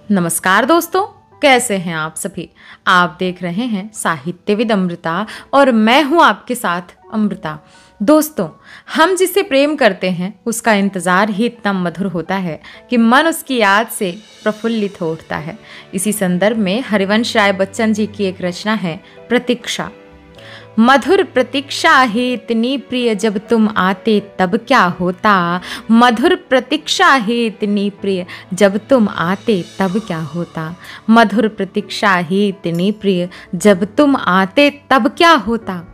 नमस्कार दोस्तों, कैसे हैं आप सभी। आप देख रहे हैं साहित्यविद अमृता और मैं हूं आपके साथ अमृता। दोस्तों, हम जिसे प्रेम करते हैं उसका इंतज़ार ही इतना मधुर होता है कि मन उसकी याद से प्रफुल्लित हो उठता है। इसी संदर्भ में हरिवंश राय बच्चन जी की एक रचना है प्रतीक्षा। मधुर प्रतीक्षा ही इतनी प्रिय, जब तुम आते तब क्या होता। मधुर प्रतीक्षा ही इतनी प्रिय, जब तुम आते तब क्या होता। मधुर प्रतीक्षा ही इतनी प्रिय, जब तुम आते तब क्या होता।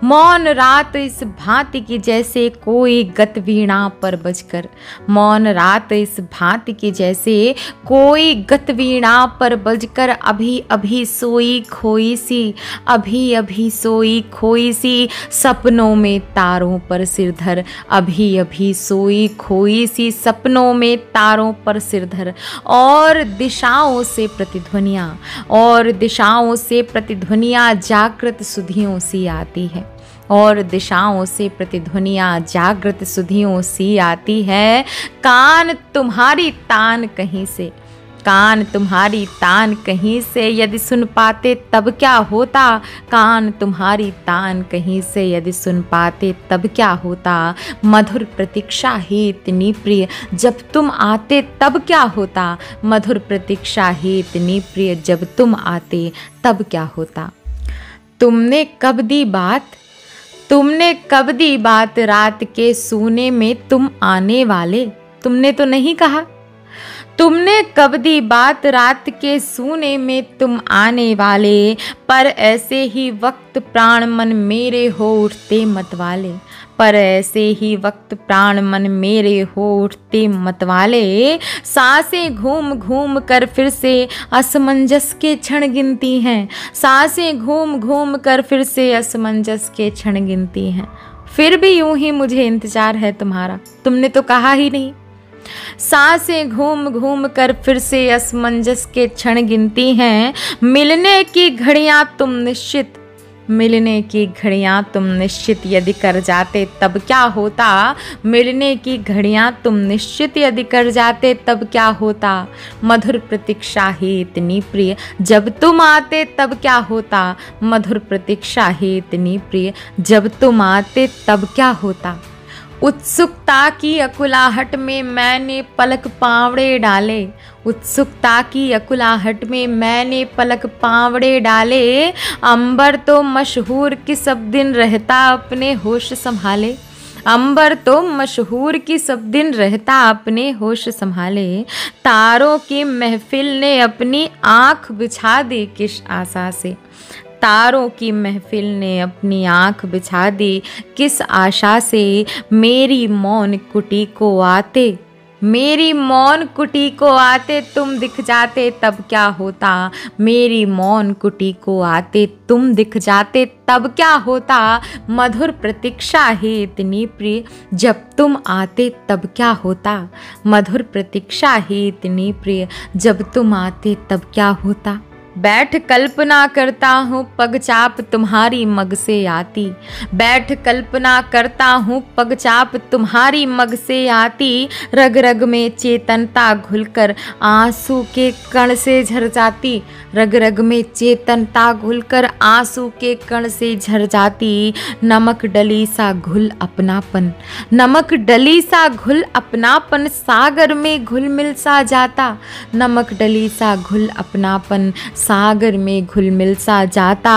मौन रात इस भांति की जैसे कोई गत वीणा पर बजकर। मौन रात इस भांति की जैसे कोई गत वीणा पर बजकर। अभी अभी सोई खोई सी, अभी अभी सोई खोई सी, सपनों में तारों पर सिरधर। अभी अभी सोई खोई सी, सपनों में तारों पर सिरधर। और दिशाओं से प्रतिध्वनियाँ, और दिशाओं से प्रतिध्वनियाँ जागृत सुधियों सी आती है। और दिशाओं से प्रतिध्वनियाँ जागृत सुधियों सी आती है। कान तुम्हारी तान कहीं से, कान तुम्हारी तान कहीं से, यदि सुन पाते तब क्या होता। कान तुम्हारी तान कहीं से, यदि सुन पाते तब क्या होता। मधुर प्रतीक्षा ही इतनी प्रिय, जब तुम आते तब क्या होता। मधुर प्रतीक्षा ही इतनी प्रिय, जब तुम आते तब क्या होता। तुमने कब दी बात, तुमने कब दी बात, रात के सूने में तुम आने वाले। तुमने तो नहीं कहा। तुमने कब दी बात, रात के सूने में तुम आने वाले। पर ऐसे ही वक्त प्राण मन मेरे हो उठते मतवाले। पर ऐसे ही वक्त प्राण मन मेरे हो उठते मतवाले। सांसें घूम घूम कर फिर से असमंजस के क्षण गिनती हैं। सांसें घूम घूम कर फिर से असमंजस के क्षण गिनती हैं। फिर भी यूं ही मुझे इंतजार है तुम्हारा, तुमने तो कहा ही नहीं। सांसें घूम घूम कर फिर से असमंजस के क्षण गिनती हैं। मिलने की घड़ियां तुम निश्चित, मिलने की घड़ियां तुम निश्चित यदि कर जाते तब क्या होता। मिलने की घड़ियां तुम निश्चित यदि कर जाते तब क्या होता। मधुर प्रतीक्षा ही इतनी प्रिय, जब तुम आते तब क्या होता। मधुर प्रतीक्षा ही इतनी प्रिय, जब तुम आते तब क्या होता। उत्सुकता की अकुलाहट में मैंने पलक पावड़े डाले। उत्सुकता की अकुलाहट में मैंने पलक पावड़े डाले। अंबर तो मशहूर कि सब दिन रहता अपने होश संभाले। अंबर तो मशहूर कि सब दिन रहता अपने होश संभाले। तारों की महफिल ने अपनी आँख बिछा दी किस आशा से। तारों की महफिल ने अपनी आँख बिछा दी किस आशा से। मेरी मौन कुटी को आते, मेरी मौन कुटी को आते तुम दिख जाते तब क्या होता। मेरी मौन कुटी को आते तुम दिख जाते तब क्या होता। मधुर प्रतीक्षा ही इतनी प्रिय, जब तुम आते तब क्या होता। मधुर प्रतीक्षा ही इतनी प्रिय, जब तुम आते तब क्या होता। बैठ कल्पना करता हूँ पगचाप तुम्हारी मग से आती। बैठ कल्पना करता हूँ पगचाप तुम्हारी मग से आती। रग रग में चेतनता घुलकर आंसू के कण से झर जाती। रग रग में चेतनता घुलकर आंसू के कण से झर जाती। नमक डली सा घुल अपनापन, नमक डली सा घुल अपनापन सागर में घुल मिल सा जाता। नमक डली सा घुल अपनापन सागर में घुल मिल सा जाता।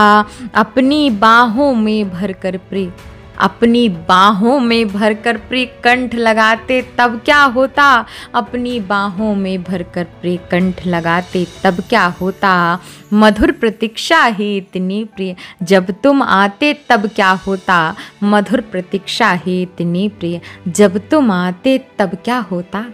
अपनी बाहों में भरकर प्रिय, अपनी बाहों में भरकर प्रिय कंठ लगाते तब क्या होता। अपनी बाहों में भरकर प्रिय कंठ लगाते तब क्या होता। मधुर प्रतीक्षा ही इतनी प्रिय, जब तुम आते तब क्या होता। मधुर प्रतीक्षा ही इतनी प्रिय, जब तुम आते तब क्या होता।